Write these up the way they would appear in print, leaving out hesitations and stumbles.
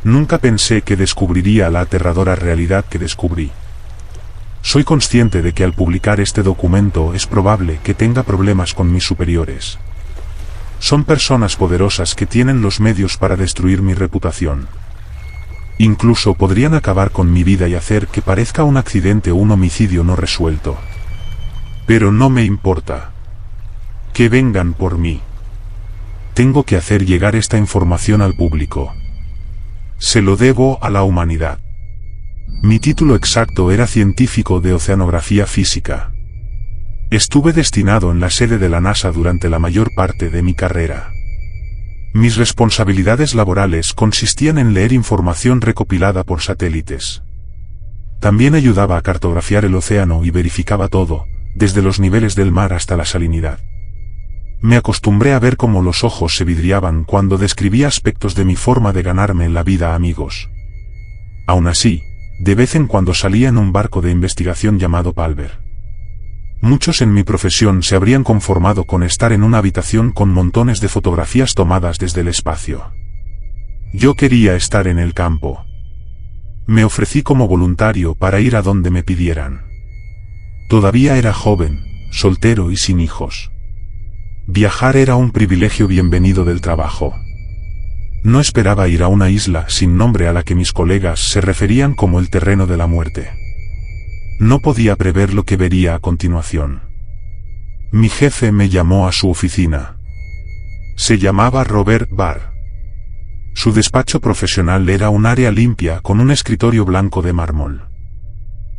Nunca pensé que descubriría la aterradora realidad que descubrí. Soy consciente de que al publicar este documento es probable que tenga problemas con mis superiores. Son personas poderosas que tienen los medios para destruir mi reputación. Incluso podrían acabar con mi vida y hacer que parezca un accidente o un homicidio no resuelto. Pero no me importa. Que vengan por mí. Tengo que hacer llegar esta información al público. Se lo debo a la humanidad. Mi título exacto era científico de oceanografía física. Estuve destinado en la sede de la NASA durante la mayor parte de mi carrera. Mis responsabilidades laborales consistían en leer información recopilada por satélites. También ayudaba a cartografiar el océano y verificaba todo, desde los niveles del mar hasta la salinidad. Me acostumbré a ver cómo los ojos se vidriaban cuando describía aspectos de mi forma de ganarme la vida a amigos. Aún así, de vez en cuando salía en un barco de investigación llamado Palver. Muchos en mi profesión se habrían conformado con estar en una habitación con montones de fotografías tomadas desde el espacio. Yo quería estar en el campo. Me ofrecí como voluntario para ir a donde me pidieran. Todavía era joven, soltero y sin hijos. Viajar era un privilegio bienvenido del trabajo. No esperaba ir a una isla sin nombre a la que mis colegas se referían como el terreno de la muerte. No podía prever lo que vería a continuación. Mi jefe me llamó a su oficina. Se llamaba Robert Barr. Su despacho profesional era un área limpia con un escritorio blanco de mármol.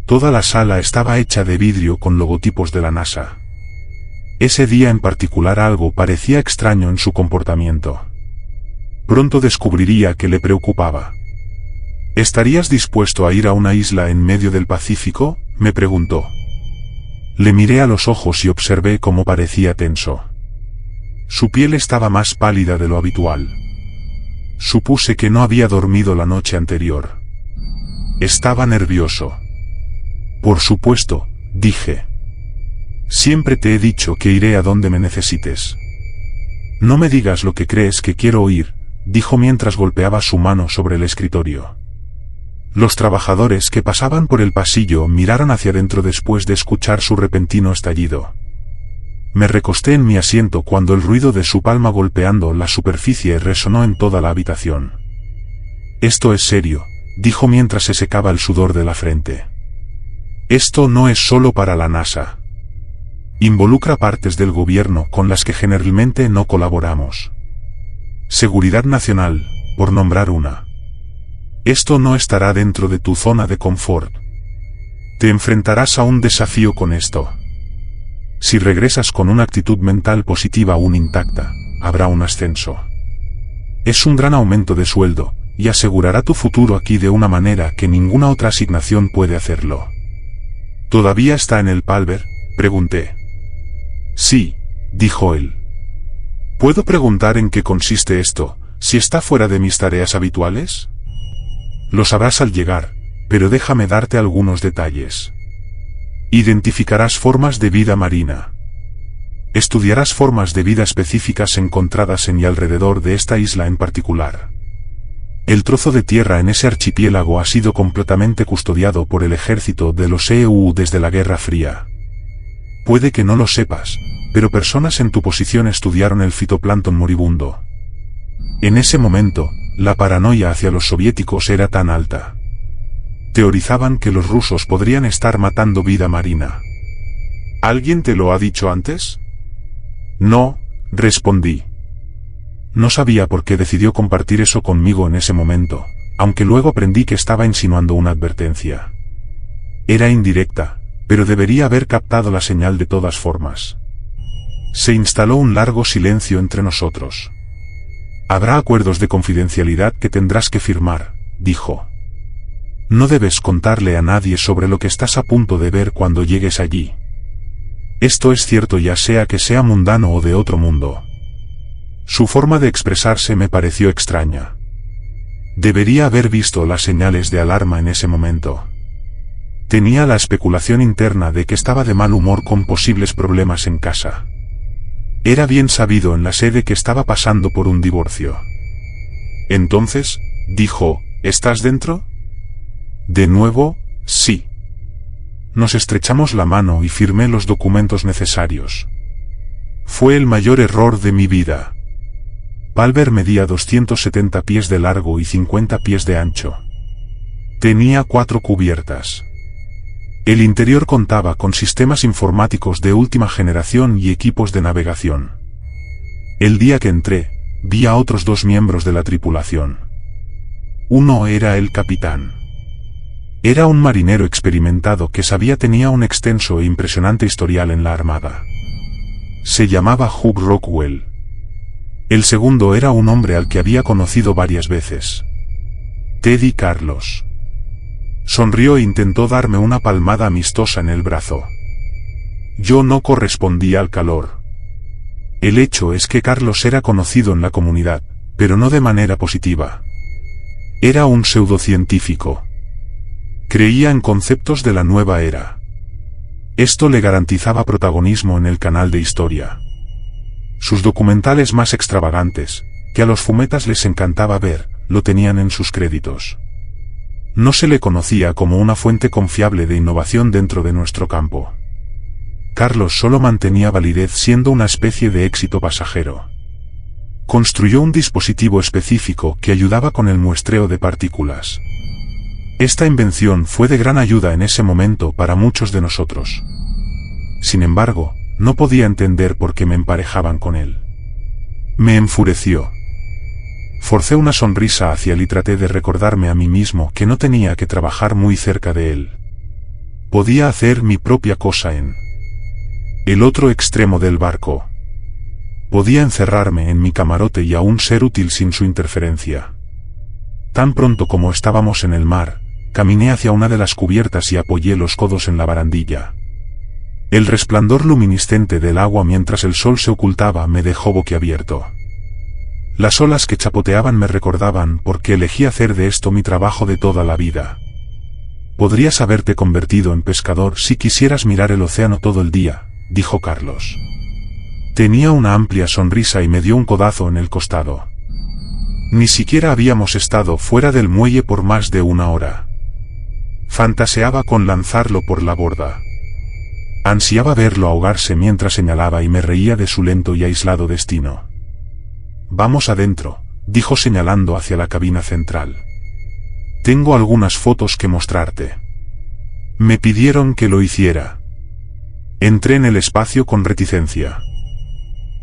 Toda la sala estaba hecha de vidrio con logotipos de la NASA. Ese día en particular algo parecía extraño en su comportamiento. Pronto descubriría que le preocupaba. ¿Estarías dispuesto a ir a una isla en medio del Pacífico?, me preguntó. Le miré a los ojos y observé cómo parecía tenso. Su piel estaba más pálida de lo habitual. Supuse que no había dormido la noche anterior. Estaba nervioso. Por supuesto, dije. Siempre te he dicho que iré a donde me necesites. No me digas lo que crees que quiero oír, dijo mientras golpeaba su mano sobre el escritorio. Los trabajadores que pasaban por el pasillo miraron hacia adentro después de escuchar su repentino estallido. Me recosté en mi asiento cuando el ruido de su palma golpeando la superficie resonó en toda la habitación. Esto es serio, dijo mientras se secaba el sudor de la frente. Esto no es solo para la NASA. Involucra partes del gobierno con las que generalmente no colaboramos. Seguridad Nacional, por nombrar una. Esto no estará dentro de tu zona de confort. Te enfrentarás a un desafío con esto. Si regresas con una actitud mental positiva aún intacta, habrá un ascenso. Es un gran aumento de sueldo, y asegurará tu futuro aquí de una manera que ninguna otra asignación puede hacerlo. ¿Todavía está en el Palver?, pregunté. Sí, dijo él. ¿Puedo preguntar en qué consiste esto, si está fuera de mis tareas habituales? Lo sabrás al llegar, pero déjame darte algunos detalles. Identificarás formas de vida marina. Estudiarás formas de vida específicas encontradas en y alrededor de esta isla en particular. El trozo de tierra en ese archipiélago ha sido completamente custodiado por el ejército de los EU desde la Guerra Fría. Puede que no lo sepas, pero personas en tu posición estudiaron el fitoplancton moribundo. En ese momento, la paranoia hacia los soviéticos era tan alta. Teorizaban que los rusos podrían estar matando vida marina. ¿Alguien te lo ha dicho antes? No, respondí. No sabía por qué decidió compartir eso conmigo en ese momento, aunque luego aprendí que estaba insinuando una advertencia. Era indirecta, pero debería haber captado la señal de todas formas. Se instaló un largo silencio entre nosotros. Habrá acuerdos de confidencialidad que tendrás que firmar, dijo. No debes contarle a nadie sobre lo que estás a punto de ver cuando llegues allí. Esto es cierto ya sea que sea mundano o de otro mundo. Su forma de expresarse me pareció extraña. Debería haber visto las señales de alarma en ese momento. Tenía la especulación interna de que estaba de mal humor con posibles problemas en casa. Era bien sabido en la sede que estaba pasando por un divorcio. Entonces, dijo, ¿Estás dentro? De nuevo, sí. Nos estrechamos la mano y firmé los documentos necesarios. Fue el mayor error de mi vida. Palver medía 270 pies de largo y 50 pies de ancho. Tenía 4 cubiertas. El interior contaba con sistemas informáticos de última generación y equipos de navegación. El día que entré, vi a otros 2 miembros de la tripulación. Uno era el capitán. Era un marinero experimentado que tenía un extenso e impresionante historial en la Armada. Se llamaba Hugh Rockwell. El segundo era un hombre al que había conocido varias veces. Teddy Carlos. Sonrió e intentó darme una palmada amistosa en el brazo. Yo no correspondía al calor. El hecho es que Carlos era conocido en la comunidad, pero no de manera positiva. Era un pseudocientífico. Creía en conceptos de la nueva era. Esto le garantizaba protagonismo en el canal de historia. Sus documentales más extravagantes, que a los fumetas les encantaba ver, lo tenían en sus créditos. No se le conocía como una fuente confiable de innovación dentro de nuestro campo. Carlos solo mantenía validez siendo una especie de éxito pasajero. Construyó un dispositivo específico que ayudaba con el muestreo de partículas. Esta invención fue de gran ayuda en ese momento para muchos de nosotros. Sin embargo, no podía entender por qué me emparejaban con él. Me enfureció. Forcé una sonrisa hacia él y traté de recordarme a mí mismo que no tenía que trabajar muy cerca de él. Podía hacer mi propia cosa en el otro extremo del barco. Podía encerrarme en mi camarote y aún ser útil sin su interferencia. Tan pronto como estábamos en el mar, caminé hacia una de las cubiertas y apoyé los codos en la barandilla. El resplandor luminiscente del agua mientras el sol se ocultaba me dejó boquiabierto. Las olas que chapoteaban me recordaban por qué elegí hacer de esto mi trabajo de toda la vida. Podrías haberte convertido en pescador si quisieras mirar el océano todo el día, dijo Carlos. Tenía una amplia sonrisa y me dio un codazo en el costado. Ni siquiera habíamos estado fuera del muelle por más de 1 hora. Fantaseaba con lanzarlo por la borda. Ansiaba verlo ahogarse mientras señalaba y me reía de su lento y aislado destino. Vamos adentro, dijo señalando hacia la cabina central. Tengo algunas fotos que mostrarte. Me pidieron que lo hiciera. Entré en el espacio con reticencia.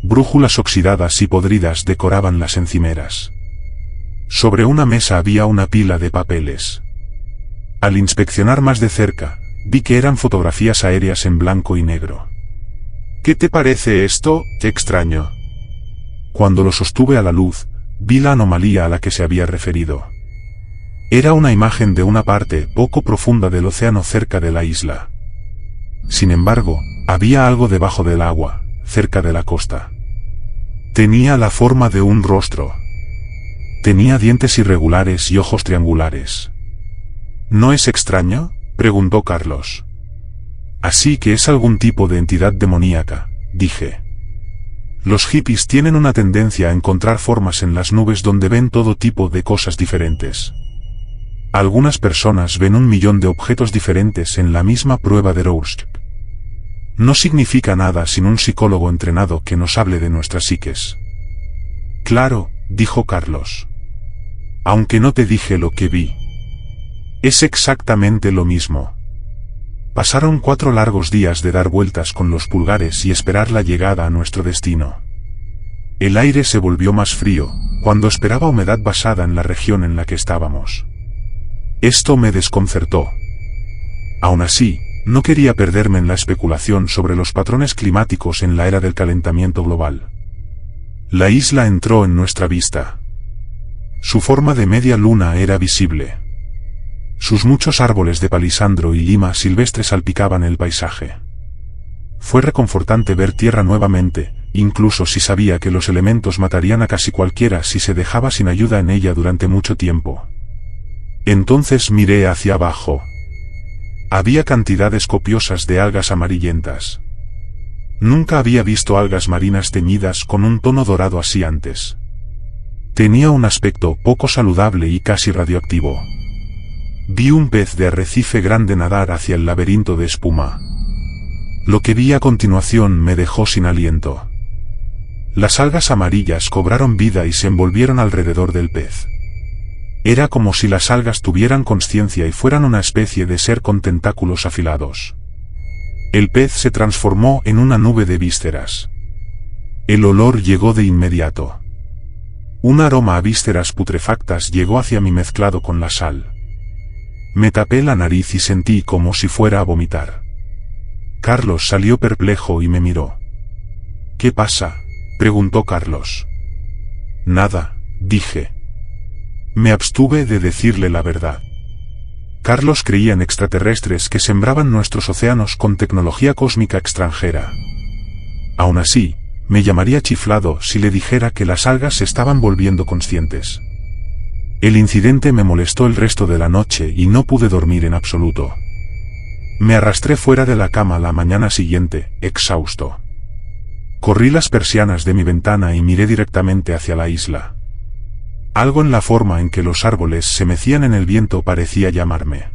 Brújulas oxidadas y podridas decoraban las encimeras. Sobre una mesa había una pila de papeles. Al inspeccionar más de cerca, vi que eran fotografías aéreas en blanco y negro. ¿Qué te parece esto, extraño? Cuando lo sostuve a la luz, vi la anomalía a la que se había referido. Era una imagen de una parte poco profunda del océano cerca de la isla. Sin embargo, había algo debajo del agua, cerca de la costa. Tenía la forma de un rostro. Tenía dientes irregulares y ojos triangulares. ¿No es extraño?, preguntó Carlos. Así que es algún tipo de entidad demoníaca, dije. Los hippies tienen una tendencia a encontrar formas en las nubes donde ven todo tipo de cosas diferentes. Algunas personas ven 1.000.000 de objetos diferentes en la misma prueba de Rorschach. No significa nada sin un psicólogo entrenado que nos hable de nuestras psiques. Claro, dijo Carlos. Aunque no te dije lo que vi. Es exactamente lo mismo. Pasaron 4 largos días de dar vueltas con los pulgares y esperar la llegada a nuestro destino. El aire se volvió más frío, cuando esperaba humedad basada en la región en la que estábamos. Esto me desconcertó. Aún así, no quería perderme en la especulación sobre los patrones climáticos en la era del calentamiento global. La isla entró en nuestra vista. Su forma de media luna era visible. Sus muchos árboles de palisandro y lima silvestre salpicaban el paisaje. Fue reconfortante ver tierra nuevamente, incluso si sabía que los elementos matarían a casi cualquiera si se dejaba sin ayuda en ella durante mucho tiempo. Entonces miré hacia abajo. Había cantidades copiosas de algas amarillentas. Nunca había visto algas marinas teñidas con un tono dorado así antes. Tenía un aspecto poco saludable y casi radioactivo. Vi un pez de arrecife grande nadar hacia el laberinto de espuma. Lo que vi a continuación me dejó sin aliento. Las algas amarillas cobraron vida y se envolvieron alrededor del pez. Era como si las algas tuvieran conciencia y fueran una especie de ser con tentáculos afilados. El pez se transformó en una nube de vísceras. El olor llegó de inmediato. Un aroma a vísceras putrefactas llegó hacia mí mezclado con la sal. Me tapé la nariz y sentí como si fuera a vomitar. Carlos salió perplejo y me miró. «¿Qué pasa?», preguntó Carlos. «Nada», dije. Me abstuve de decirle la verdad. Carlos creía en extraterrestres que sembraban nuestros océanos con tecnología cósmica extranjera. Aún así, me llamaría chiflado si le dijera que las algas se estaban volviendo conscientes. El incidente me molestó el resto de la noche y no pude dormir en absoluto. Me arrastré fuera de la cama la mañana siguiente, exhausto. Corrí las persianas de mi ventana y miré directamente hacia la isla. Algo en la forma en que los árboles se mecían en el viento parecía llamarme.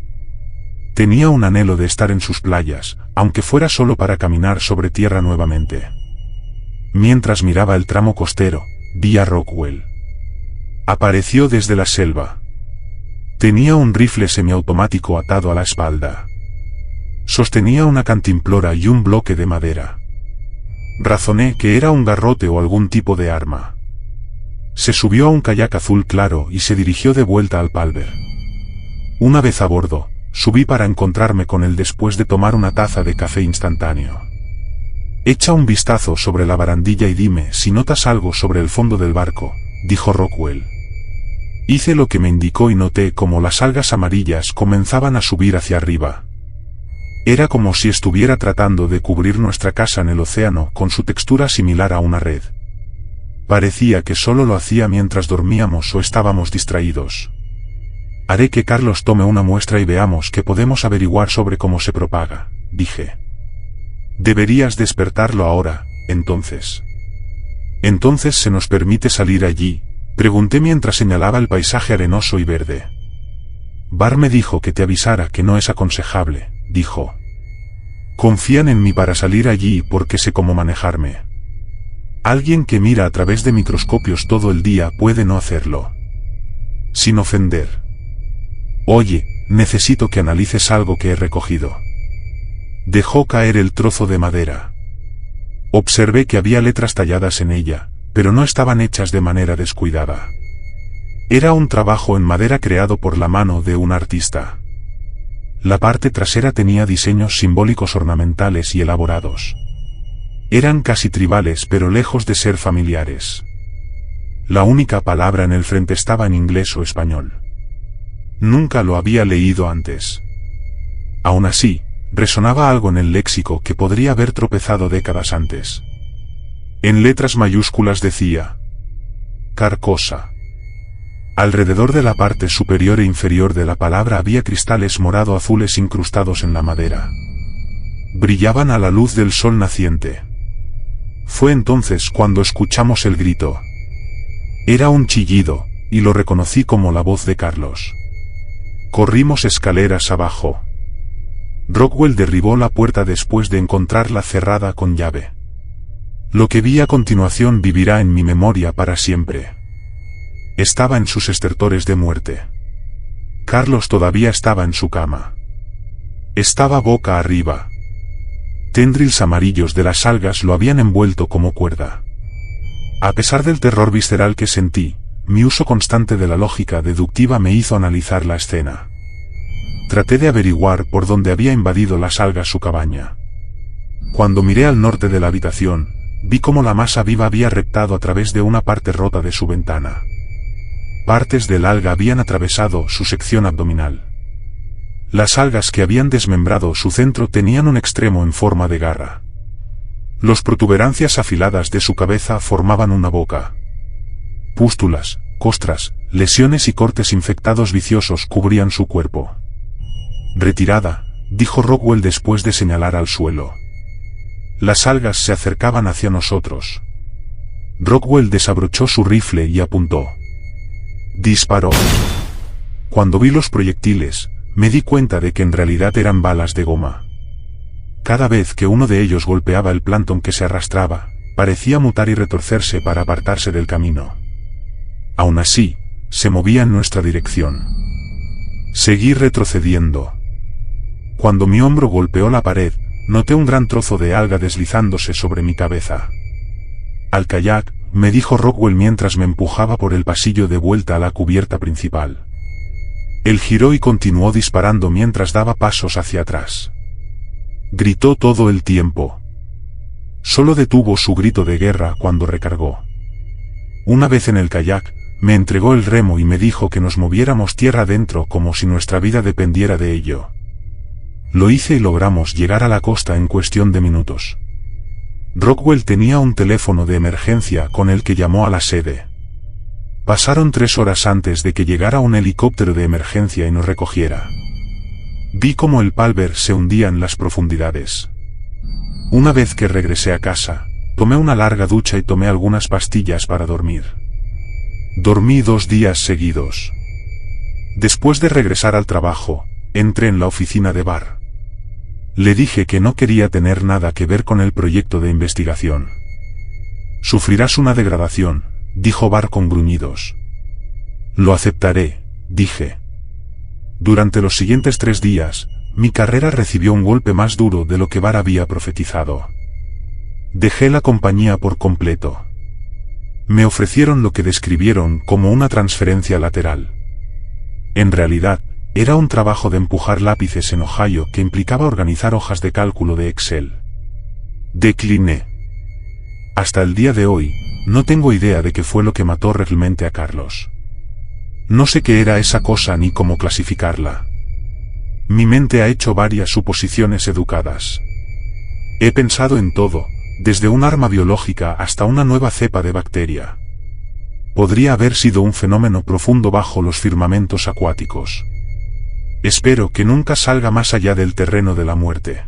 Tenía un anhelo de estar en sus playas, aunque fuera solo para caminar sobre tierra nuevamente. Mientras miraba el tramo costero, vi a Rockwell. Apareció desde la selva. Tenía un rifle semiautomático atado a la espalda. Sostenía una cantimplora y un bloque de madera. Razoné que era un garrote o algún tipo de arma. Se subió a un kayak azul claro y se dirigió de vuelta al Palver. Una vez a bordo, subí para encontrarme con él después de tomar una taza de café instantáneo. «Echa un vistazo sobre la barandilla y dime si notas algo sobre el fondo del barco», dijo Rockwell. Hice lo que me indicó y noté como las algas amarillas comenzaban a subir hacia arriba. Era como si estuviera tratando de cubrir nuestra casa en el océano con su textura similar a una red. Parecía que solo lo hacía mientras dormíamos o estábamos distraídos. «Haré que Carlos tome una muestra y veamos qué podemos averiguar sobre cómo se propaga», dije. «Deberías despertarlo ahora, entonces». «¿Entonces se nos permite salir allí?», pregunté mientras señalaba el paisaje arenoso y verde. «Bar me dijo que te avisara que no es aconsejable», dijo. «Confían en mí para salir allí porque sé cómo manejarme. Alguien que mira a través de microscopios todo el día puede no hacerlo. Sin ofender. Oye, necesito que analices algo que he recogido». Dejó caer el trozo de madera. Observé que había letras talladas en ella, pero no estaban hechas de manera descuidada. Era un trabajo en madera creado por la mano de un artista. La parte trasera tenía diseños simbólicos ornamentales y elaborados. Eran casi tribales pero lejos de ser familiares. La única palabra en el frente estaba en inglés o español. Nunca lo había leído antes. Aún así, resonaba algo en el léxico que podría haber tropezado décadas antes. En letras mayúsculas decía: Carcosa. Alrededor de la parte superior e inferior de la palabra había cristales morado-azules incrustados en la madera. Brillaban a la luz del sol naciente. Fue entonces cuando escuchamos el grito. Era un chillido, y lo reconocí como la voz de Carlos. Corrimos escaleras abajo. Rockwell derribó la puerta después de encontrarla cerrada con llave. Lo que vi a continuación vivirá en mi memoria para siempre. Estaba en sus estertores de muerte. Carlos todavía estaba en su cama. Estaba boca arriba. Tendrils amarillos de las algas lo habían envuelto como cuerda. A pesar del terror visceral que sentí, mi uso constante de la lógica deductiva me hizo analizar la escena. Traté de averiguar por dónde había invadido las algas su cabaña. Cuando miré al norte de la habitación, vi cómo la masa viva había reptado a través de una parte rota de su ventana. Partes del alga habían atravesado su sección abdominal. Las algas que habían desmembrado su centro tenían un extremo en forma de garra. Las protuberancias afiladas de su cabeza formaban una boca. Pústulas, costras, lesiones y cortes infectados viciosos cubrían su cuerpo. «Retirada», dijo Rockwell después de señalar al suelo. Las algas se acercaban hacia nosotros. Rockwell desabrochó su rifle y apuntó. Disparó. Cuando vi los proyectiles, me di cuenta de que en realidad eran balas de goma. Cada vez que uno de ellos golpeaba el plancton que se arrastraba, parecía mutar y retorcerse para apartarse del camino. Aún así, se movía en nuestra dirección. Seguí retrocediendo. Cuando mi hombro golpeó la pared, noté un gran trozo de alga deslizándose sobre mi cabeza. «Al kayak», me dijo Rockwell mientras me empujaba por el pasillo de vuelta a la cubierta principal. Él giró y continuó disparando mientras daba pasos hacia atrás. Gritó todo el tiempo. Solo detuvo su grito de guerra cuando recargó. Una vez en el kayak, me entregó el remo y me dijo que nos moviéramos tierra adentro como si nuestra vida dependiera de ello. Lo hice y logramos llegar a la costa en cuestión de minutos. Rockwell tenía un teléfono de emergencia con el que llamó a la sede. Pasaron 3 horas antes de que llegara un helicóptero de emergencia y nos recogiera. Vi cómo el Palver se hundía en las profundidades. Una vez que regresé a casa, tomé una larga ducha y tomé algunas pastillas para dormir. Dormí 2 días seguidos. Después de regresar al trabajo, entré en la oficina de Barr. Le dije que no quería tener nada que ver con el proyecto de investigación. «Sufrirás una degradación», dijo Barr con gruñidos. «Lo aceptaré», dije. Durante los siguientes 3 días, mi carrera recibió un golpe más duro de lo que Barr había profetizado. Dejé la compañía por completo. Me ofrecieron lo que describieron como una transferencia lateral. En realidad, era un trabajo de empujar lápices en Ohio que implicaba organizar hojas de cálculo de Excel. Decliné. Hasta el día de hoy, no tengo idea de qué fue lo que mató realmente a Carlos. No sé qué era esa cosa ni cómo clasificarla. Mi mente ha hecho varias suposiciones educadas. He pensado en todo, desde un arma biológica hasta una nueva cepa de bacteria. Podría haber sido un fenómeno profundo bajo los firmamentos acuáticos. Espero que nunca salga más allá del terreno de la muerte.